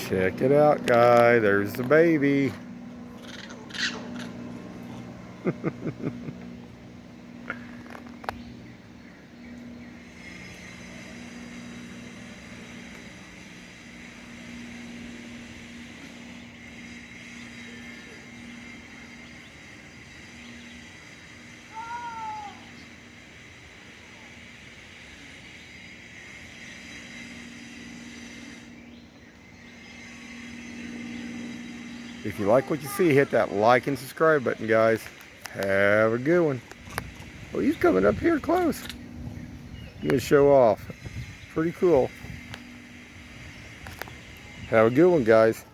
Check it out, guy. There's the baby. If you like what you see, hit that like and subscribe button, guys. Have a good one. Oh, he's coming up here close. I'm gonna show off. Pretty cool. Have a good one, guys.